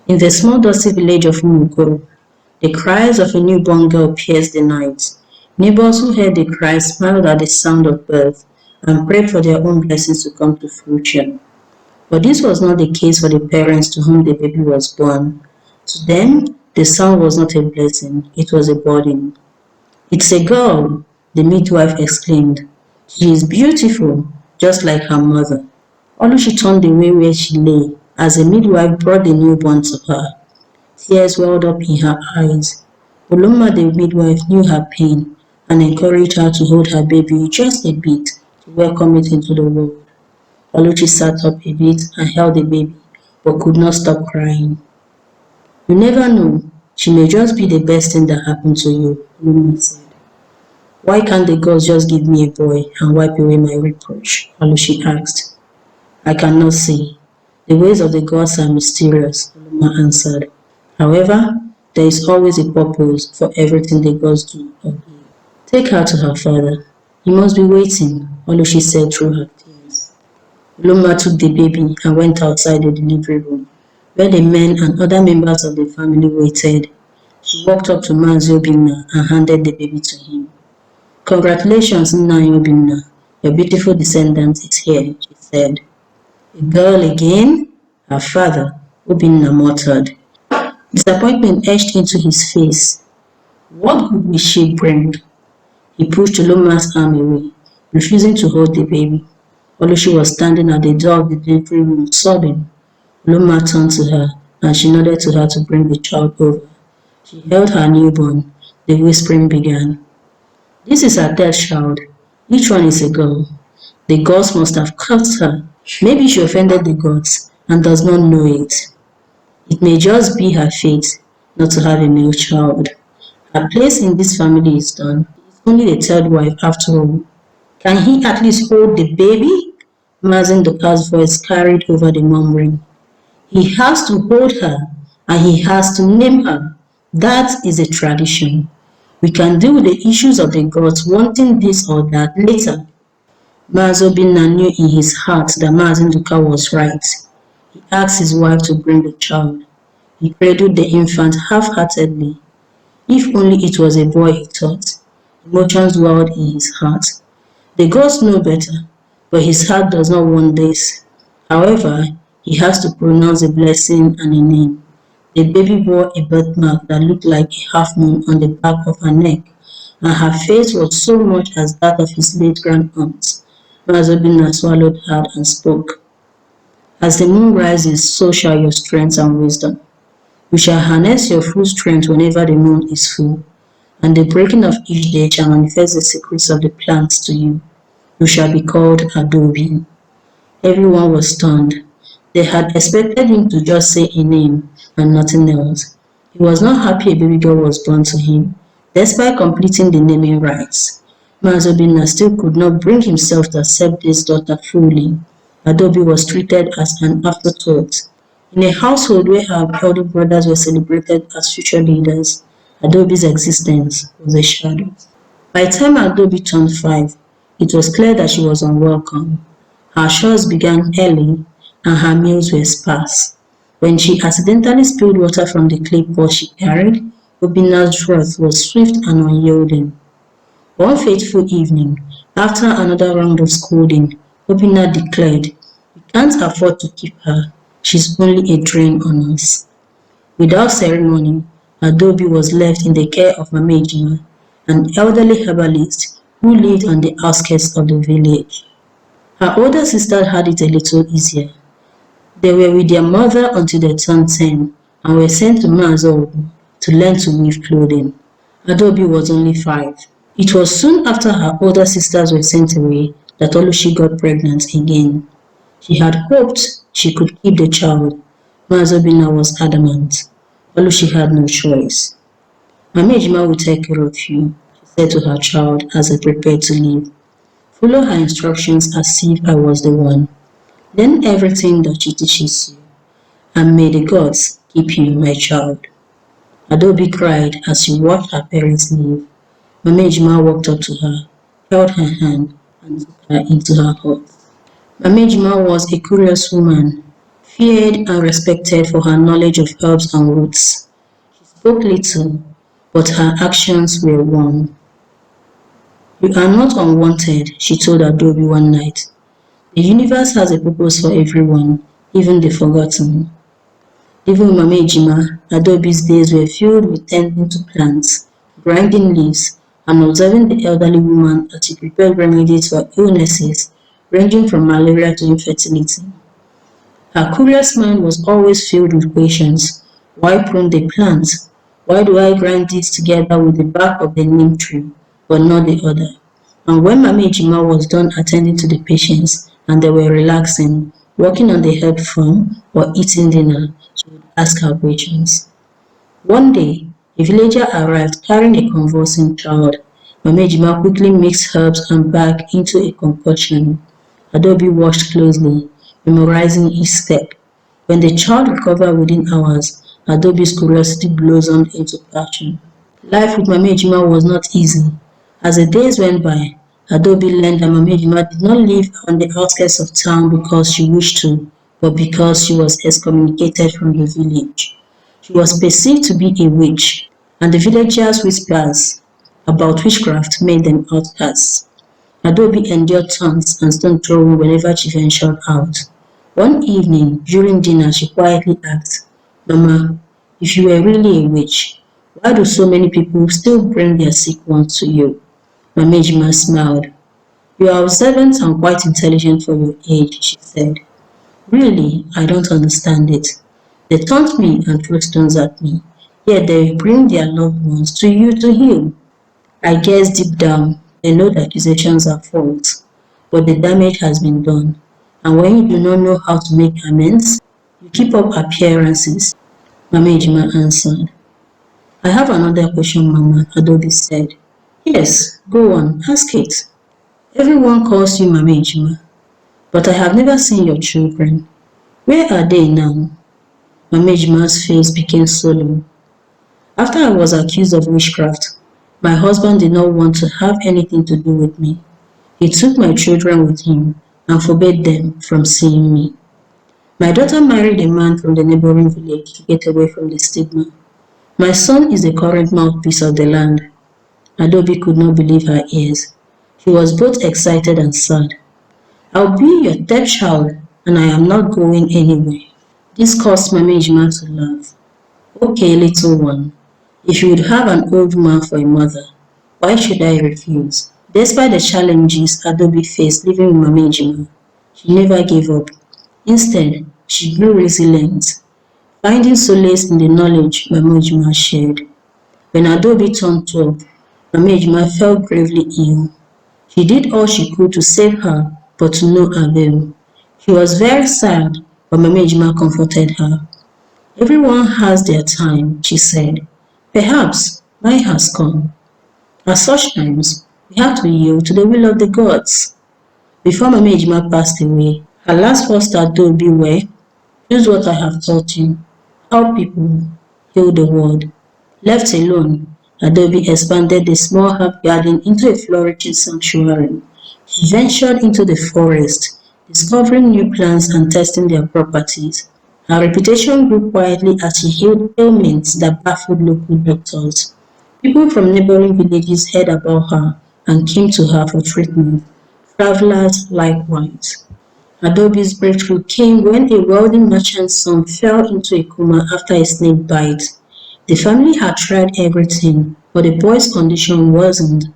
In the small dusty village of Mugoro, the cries of a newborn girl pierced the night. Neighbors who heard the cries smiled at the sound of birth and prayed for their own blessings to come to fruition. But this was not the case for the parents to whom the baby was born. To them, the sound was not a blessing, it was a burden. "It's a girl," the midwife exclaimed. "She is beautiful, just like her mother." Oluchi turned away where she lay as the midwife brought the newborn to her. Tears welled up in her eyes. Uloma the midwife knew her pain and encouraged her to hold her baby just a bit to welcome it into the world. Oluchi sat up a bit and held the baby, but could not stop crying. "You never know, she may just be the best thing that happened to you," Uloma said. "Why can't the gods just give me a boy and wipe away my reproach?" Oluchi asked. "I cannot say. The ways of the gods are mysterious," Uloma answered. "However, there is always a purpose for everything the gods do or give." "Take her to her father. He must be waiting," Oluchi said through her tears. Uloma took the baby and went outside the delivery room, where the men and other members of the family waited. She walked up to Mazi Obinna and handed the baby to him. "Congratulations, Nna Obinna. Your beautiful descendant is here," she said. "A girl again?" her father, Obinna, muttered. Disappointment etched into his face. What good will she bring? He pushed Uloma's arm away, refusing to hold the baby. Oluchi was standing at the door of the delivery room, sobbing. Uloma turned to her, and she nodded to her to bring the child over. She held her newborn. The whispering began. "This is her third child. Each one is a girl. The gods must have cursed her. Maybe she offended the gods and does not know it. It may just be her fate not to have a male child. Her place in this family is done. He's only the third wife after all. Can he at least hold the baby?" Mazin Doka's voice carried over the murmuring. "He has to hold her and he has to name her. That is a tradition. We can deal with the issues of the gods wanting this or that later." Mazobina knew in his heart that Mazin Duka was right. He asked his wife to bring the child. He cradled the infant half-heartedly. If only it was a boy, he thought. Emotions welled in his heart. The gods know better, but his heart does not want this. However, he has to pronounce a blessing and a name. The baby bore a birthmark that looked like a half-moon on the back of her neck, and her face was so much as that of his late grandaunt. Mazobina swallowed hard and spoke. "As the moon rises, so shall your strength and wisdom. You shall harness your full strength whenever the moon is full, and the breaking of each day shall manifest the secrets of the plants to you. You shall be called Adobe." Everyone was stunned. They had expected him to just say a name and nothing else. He was not happy a baby girl was born to him, despite completing the naming rites. Mazobina still could not bring himself to accept this daughter fully. Adobe was treated as an afterthought. In a household where her elder brothers were celebrated as future leaders, Adobe's existence was a shadow. By the time Adobe turned 5, it was clear that she was unwelcome. Her chores began early and her meals were sparse. When she accidentally spilled water from the clay pot she carried, Obina's wrath was swift and unyielding. One fateful evening, after another round of scolding, Obina declared, "We can't afford to keep her. She's only a drain on us." Without ceremony, Adobe was left in the care of Mama Ejima, an elderly herbalist who lived on the outskirts of the village. Her older sisters had it a little easier. They were with their mother until they turned 10 and were sent to Mazogu to learn to weave clothing. Adobe was only 5. It was soon after her older sisters were sent away that Oluchi got pregnant again. She had hoped she could keep the child. Mazobina was adamant. Oluchi had no choice. "Mama Ejima will take care of you," she said to her child as they prepared to leave. "Follow her instructions as if I was the one. Learn everything that she teaches you. And may the gods keep you, my child." Adobe cried as she watched her parents leave. Mama Ejima walked up to her, held her hand, and took her into her hut. Mama Ejima was a curious woman. feared and respected for her knowledge of herbs and roots. She spoke little, but her actions were warm. "You are not unwanted," she told Adobe one night. "The universe has a purpose for everyone, even the forgotten." Even with Mama Ejima, Adobe's days were filled with tending to plants, grinding leaves, and observing the elderly woman as she prepared remedies for illnesses ranging from malaria to infertility. Her curious mind was always filled with questions. Why prune the plant? Why do I grind this together with the bark of the neem tree, but not the other? And when Mama Ejima was done attending to the patients and they were relaxing, working on the herb farm or eating dinner, she would ask her questions. One day, a villager arrived carrying a convulsing child. Mama Ejima quickly mixed herbs and bark into a concoction. Adobe watched closely, memorizing each step. When the child recovered within hours, Adobe's curiosity blossomed into passion. Life with Mama Ejima was not easy. As the days went by, Adobe learned that Mama Ejima did not live on the outskirts of town because she wished to, but because she was excommunicated from the village. She was perceived to be a witch, and the villagers' whispers about witchcraft made them outcasts. Adobe endured taunts and stone throwing whenever she ventured out. One evening, during dinner, she quietly asked, "Mama, if you were really a witch, why do so many people still bring their sick ones to you?" Mama Ejima smiled. "You are observant and quite intelligent for your age," she said. "Really, I don't understand it. They taunt me and throw stones at me, yet they bring their loved ones to you to heal. I guess deep down, they know the accusations are false, but the damage has been done. And when you do not know how to make amends, you keep up appearances." Mama Ejima answered. "I have another question, Mama," Adobe said. "Yes, go on, ask it. Everyone calls you Mama Ejima, but I have never seen your children. Where are they now?" Mama Ejima's face became solemn. "After I was accused of witchcraft, my husband did not want to have anything to do with me. He took my children with him and forbade them from seeing me. My daughter married a man from the neighboring village to get away from the stigma. My son is the current mouthpiece of the land." Adobe could not believe her ears. She was both excited and sad. "I'll be your third child, and I am not going anywhere." This caused Mama Ejima to laugh. "Okay, little one, if you would have an old man for a mother, why should I refuse?" Despite the challenges Adobe faced living with Mama Ejima, she never gave up. Instead, she grew resilient, finding solace in the knowledge Mama Ejima shared. When Adobe turned 12, Mama Ejima fell gravely ill. She did all she could to save her, but to no avail. She was very sad, but Mama Ejima comforted her. "Everyone has their time," she said. "Perhaps mine has come. At such times, we have to yield to the will of the gods." Before Mama Ejima passed away, her last words to Adobe were, "Use what I have taught you. Help people. Heal the world." Left alone, Adobe expanded the small herb garden into a flourishing sanctuary. She ventured into the forest, discovering new plants and testing their properties. Her reputation grew quietly as she healed ailments that baffled local doctors. People from neighboring villages heard about her and came to her for treatment. Travelers likewise. Adobe's breakthrough came when a wealthy merchant's son fell into a coma after a snake bite. The family had tried everything, but the boy's condition worsened.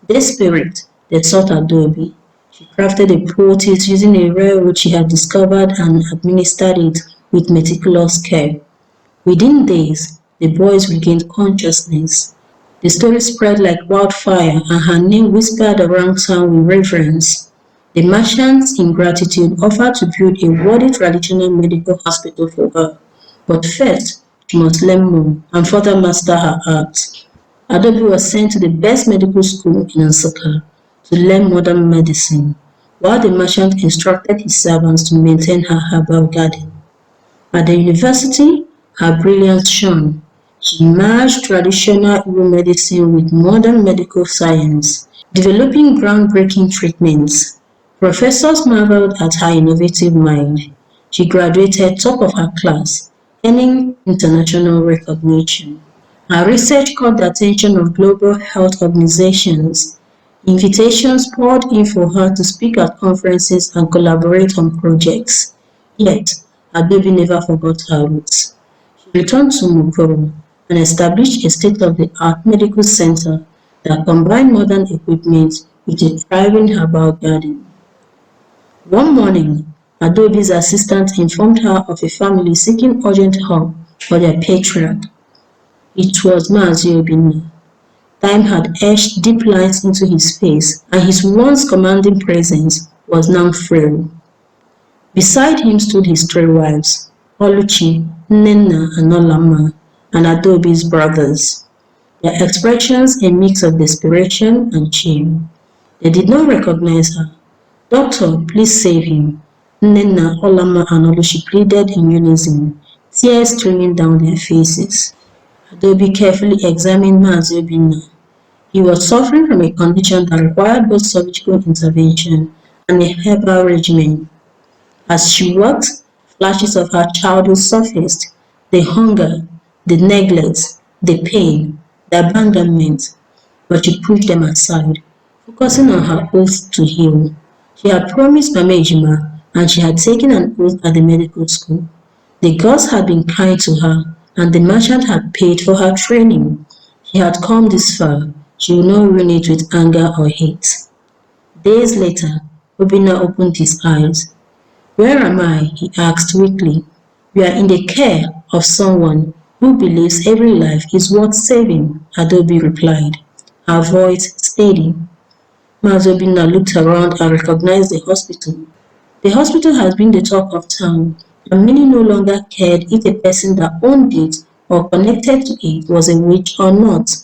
Desperate, they sought Adobe. She crafted a poultice using a rare root she had discovered and administered it with meticulous care. Within days, the boys regained consciousness. The story spread like wildfire and her name whispered around town with reverence. The merchants, in gratitude, offered to build a worthy traditional medical hospital for her. But first, she must learn more and further master her art. Adobe was sent to the best medical school in Nsukka to learn modern medicine, while the merchant instructed his servants to maintain her herbal garden. At the university, her brilliance shone. She merged traditional Igbo medicine with modern medical science, developing groundbreaking treatments. Professors marveled at her innovative mind. She graduated top of her class, earning international recognition. Her research caught the attention of global health organizations. Invitations poured in for her to speak at conferences and collaborate on projects. Yet, Adobe never forgot her roots. She returned to Mukuru and established a state-of-the-art medical center that combined modern equipment with a thriving herbal garden. One morning, Adobe's assistant informed her of a family seeking urgent help for their patriarch. It was Mazi Obinna. Time had etched deep lines into his face, and his once commanding presence was now frail. Beside him stood his three wives, Oluchi, Nnenna, and Olamma, and Adobe's brothers. Their expressions a mix of desperation and shame. They did not recognize her. Doctor, please save him. Nnenna, Olamma, and Oluchi pleaded in unison, tears streaming down their faces. Adobe carefully examined Mazi Obinna. He was suffering from a condition that required both surgical intervention and a herbal regimen. As she worked, flashes of her childhood surfaced: the hunger, the neglect, the pain, the abandonment, but she pushed them aside, focusing on her oath to heal. She had promised Mama Ejima, and she had taken an oath at the medical school. The gods had been kind to her, and the merchant had paid for her training. She had come this far. She would not ruin it with anger or hate. Days later, Obinna opened his eyes. "Where am I?" he asked weakly. "We are in the care of someone who believes every life is worth saving," Adobe replied, her voice steady. Mazobina looked around and recognized the hospital. The hospital has been the talk of town, and many no longer cared if the person that owned it or connected to it was a witch or not.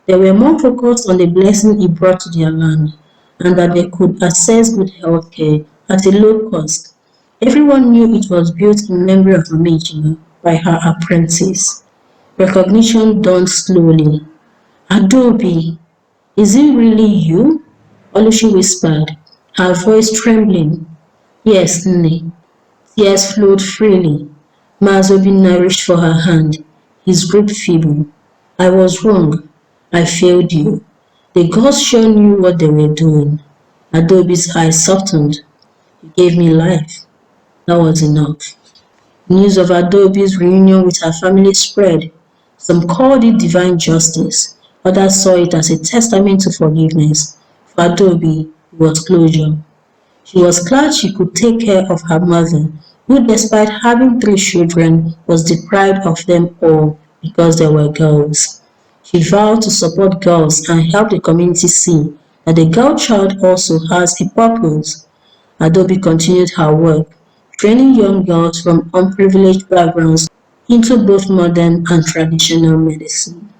They were more focused on the blessing it brought to their land, and that they could access good health care at a low cost. Everyone knew it was built in memory of Amejima by her apprentice. Recognition dawned slowly. "Adobe, is it really you?" Oluchi whispered, her voice trembling. "Yes, Nne." Tears flowed freely. Maazobina reached for her hand, his grip feeble. "I was wrong. I failed you. The gods sure knew what they were doing." Adobe's eyes softened. "You gave me life. That was enough." News of Adobe's reunion with her family spread. Some called it divine justice. Others saw it as a testament to forgiveness. For Adobe, it was closure. She was glad she could take care of her mother, who despite having three children was deprived of them all because they were girls. She vowed to support girls and help the community see that the girl child also has a purpose. Adobe continued her work, training young girls from unprivileged backgrounds into both modern and traditional medicine.